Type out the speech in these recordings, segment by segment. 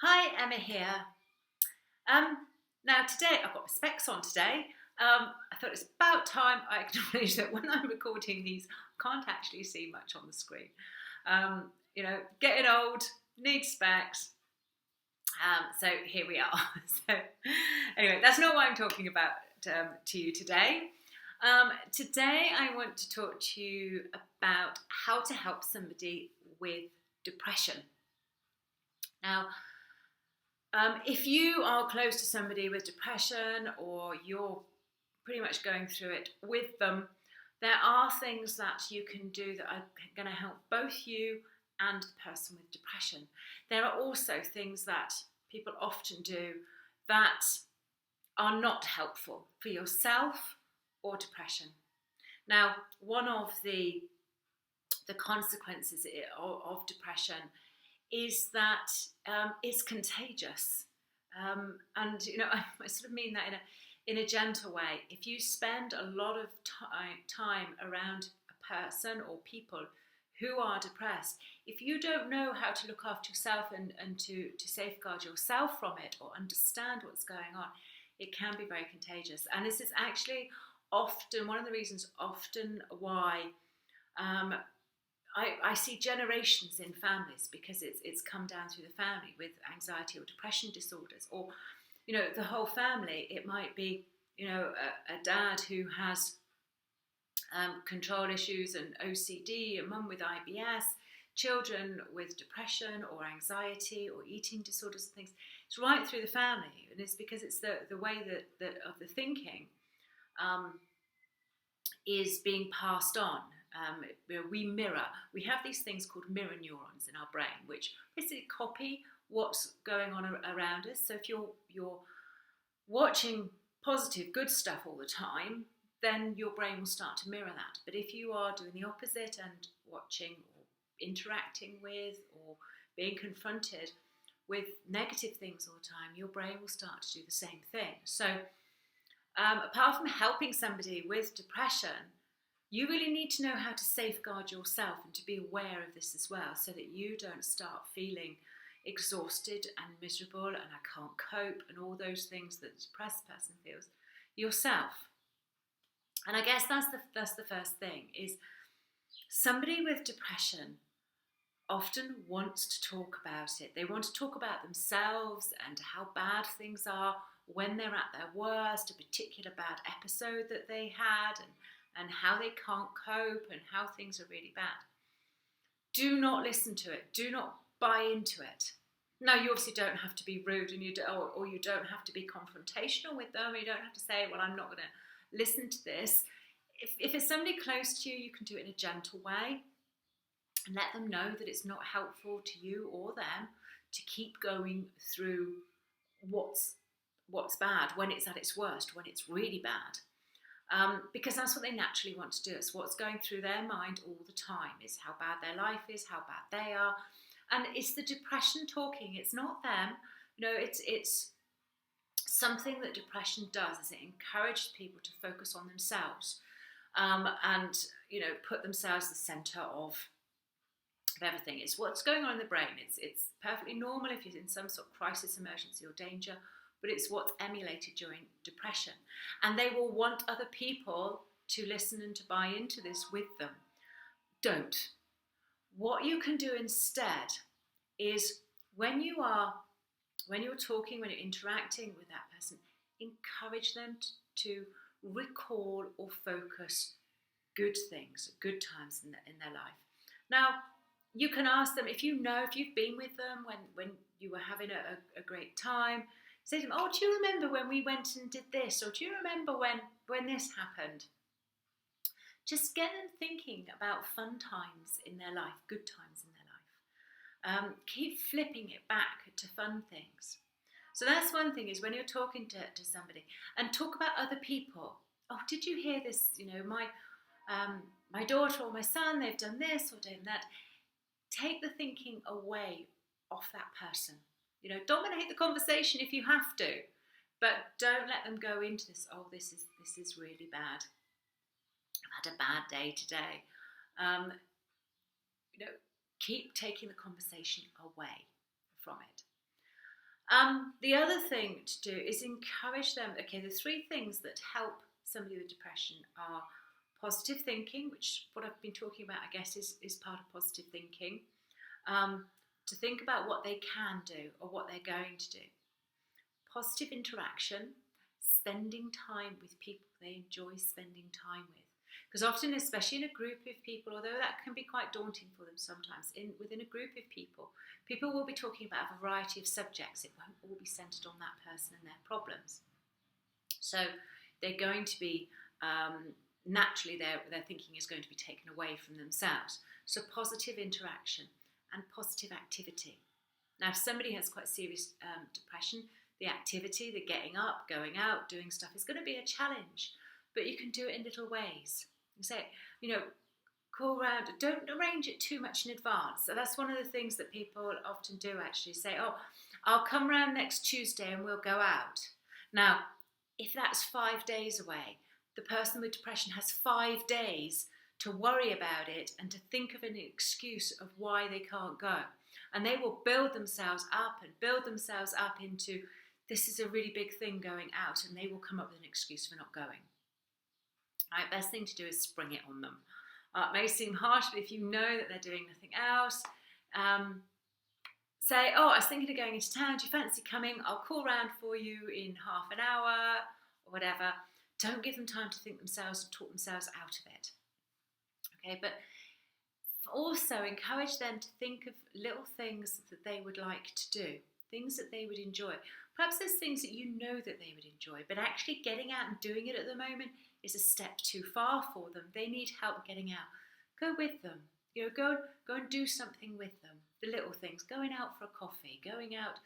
Hi, Emma here. Now today I've got my specs on today. I thought it's about time I acknowledge that when I'm recording these, I can't actually see much on the screen. Getting old, need specs. So here we are. So anyway, that's not what I'm talking about to you today. Today I want to talk to you about how to help somebody with depression. Now, if you are close to somebody with depression or you're pretty much going through it with them, there are things that you can do that are going to help both you and the person with depression. There are also things that people often do that are not helpful for yourself or depression. Now, one of the consequences of depression is that it's contagious. And I sort of mean that in a gentle way. If you spend a lot of time around a person or people who are depressed, if you don't know how to look after yourself and to safeguard yourself from it or understand what's going on, it can be very contagious. And this is actually often one of the reasons why I see generations in families, because it's come down through the family with anxiety or depression disorders, or the whole family. It might be a dad who has control issues and OCD, a mum with IBS, children with depression or anxiety or eating disorders and things. It's right through the family, and it's because it's the way that of the thinking is being passed on. We mirror. We have these things called mirror neurons in our brain, which basically copy what's going on around us. So if you're watching positive, good stuff all the time, then your brain will start to mirror that. But if you are doing the opposite and watching or interacting with or being confronted with negative things all the time, your brain will start to do the same thing. So apart from helping somebody with depression, you really need to know how to safeguard yourself and to be aware of this as well, so that you don't start feeling exhausted and miserable and I can't cope and all those things that a depressed person feels yourself. And I guess that's the first thing, is somebody with depression often wants to talk about it. They want to talk about themselves and how bad things are when they're at their worst, a particular bad episode that they had, and how they can't cope and how things are really bad. Do not listen to it. Do not buy into it. Now, you obviously don't have to be rude, and you don't have to be confrontational with them. You don't have to say, well, I'm not going to listen to this. If it's somebody close to you, you can do it in a gentle way and let them know that it's not helpful to you or them to keep going through what's bad when it's at its worst, when it's really bad. Because that's what they naturally want to do. It's what's going through their mind all the time, is how bad their life is, how bad they are. And it's the depression talking, it's not them. It's something that depression does, is it encourages people to focus on themselves and put themselves at the centre of everything. It's what's going on in the brain. It's perfectly normal if you're in some sort of crisis, emergency or danger, but it's what's emulated during depression. And they will want other people to listen and to buy into this with them. Don't. What you can do instead is when you're talking, when you're interacting with that person, encourage them to recall or focus good things, good times in their life. Now, you can ask them, if you've been with them when you were having a great time, say to them, oh, do you remember when we went and did this? Or do you remember when this happened? Just get them thinking about fun times in their life, good times in their life. Keep flipping it back to fun things. So that's one thing, is when you're talking to somebody, and talk about other people. Oh, did you hear this? My daughter or my son, they've done this or done that. Take the thinking away off that person. Dominate the conversation if you have to, but don't let them go into this. Oh, this is really bad. I've had a bad day today. Keep taking the conversation away from it. The other thing to do is encourage them. Okay, the three things that help somebody with depression are positive thinking, which what I've been talking about, I guess, is part of positive thinking. To think about what they can do or what they're going to do. Positive interaction, spending time with people they enjoy spending time with. Because often, especially in a group of people, although that can be quite daunting for them sometimes, within a group of people, people will be talking about a variety of subjects. It won't all be centred on that person and their problems. So they're going to be, naturally, their thinking is going to be taken away from themselves. So positive interaction and positive activity. Now, if somebody has quite serious depression, the activity, the getting up, going out, doing stuff is going to be a challenge, but you can do it in little ways. You say, call round, don't arrange it too much in advance. So that's one of the things that people often do, actually say, oh, I'll come round next Tuesday and we'll go out. Now, if that's 5 days away, the person with depression has 5 days to worry about it and to think of an excuse of why they can't go. And they will build themselves up into, this is a really big thing going out, and they will come up with an excuse for not going. Right, best thing to do is spring it on them. It may seem harsh, but if you know that they're doing nothing else, say, oh, I was thinking of going into town, do you fancy coming? I'll call round for you in half an hour, or whatever. Don't give them time to think themselves and talk themselves out of it. Okay, but also encourage them to think of little things that they would like to do, things that they would enjoy. Perhaps there's things that you know that they would enjoy, but actually getting out and doing it at the moment is a step too far for them. They need help getting out. Go with them. Go and do something with them. The little things, going out for a coffee, going out,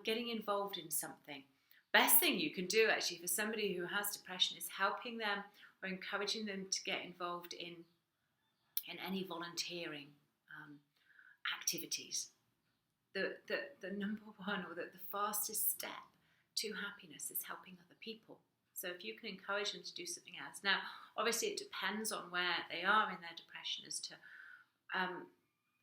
getting involved in something. Best thing you can do actually for somebody who has depression is helping them or encouraging them to get involved in any volunteering activities. The number one or the fastest step to happiness is helping other people. So if you can encourage them to do something else. Now, obviously it depends on where they are in their depression as to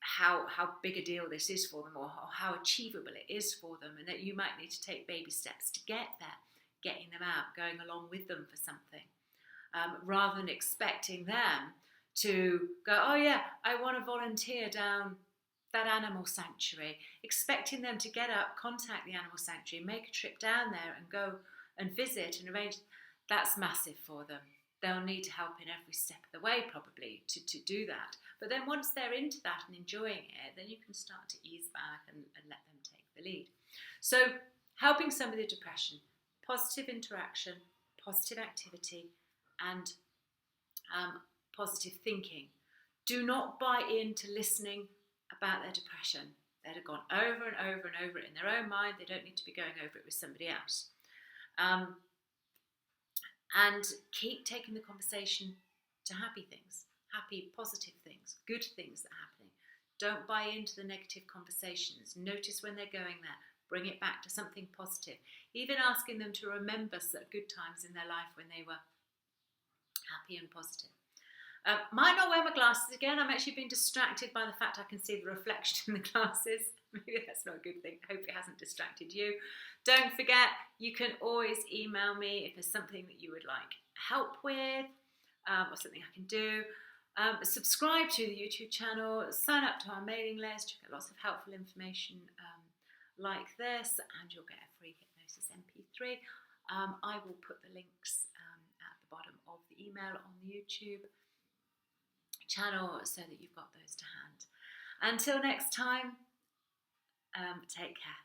how big a deal this is for them or how achievable it is for them, and that you might need to take baby steps to get there, getting them out, going along with them for something, rather than expecting them to go, oh yeah, I want to volunteer down that animal sanctuary, expecting them to get up, contact the animal sanctuary, make a trip down there and go and visit and arrange. That's massive for them. They'll need help in every step of the way probably to do that. But then once they're into that and enjoying it, then you can start to ease back and let them take the lead. So helping somebody with depression, positive interaction, positive activity, and positive thinking. Do not buy into listening about their depression. They'd have gone over and over and over it in their own mind. They don't need to be going over it with somebody else. And keep taking the conversation to happy things, happy, positive things, good things that are happening. Don't buy into the negative conversations. Notice when they're going there. Bring it back to something positive. Even asking them to remember some good times in their life when they were happy and positive. Might not wear my glasses again. I'm actually being distracted by the fact I can see the reflection in the glasses. Maybe that's not a good thing. I hope it hasn't distracted you. Don't forget, you can always email me if there's something that you would like help with or something I can do. Subscribe to the YouTube channel. Sign up to our mailing list. You'll get lots of helpful information like this, and you'll get a free Hypnosis MP3. I will put the links at the bottom of the email on the YouTube channel so that you've got those to hand. Until next time, take care.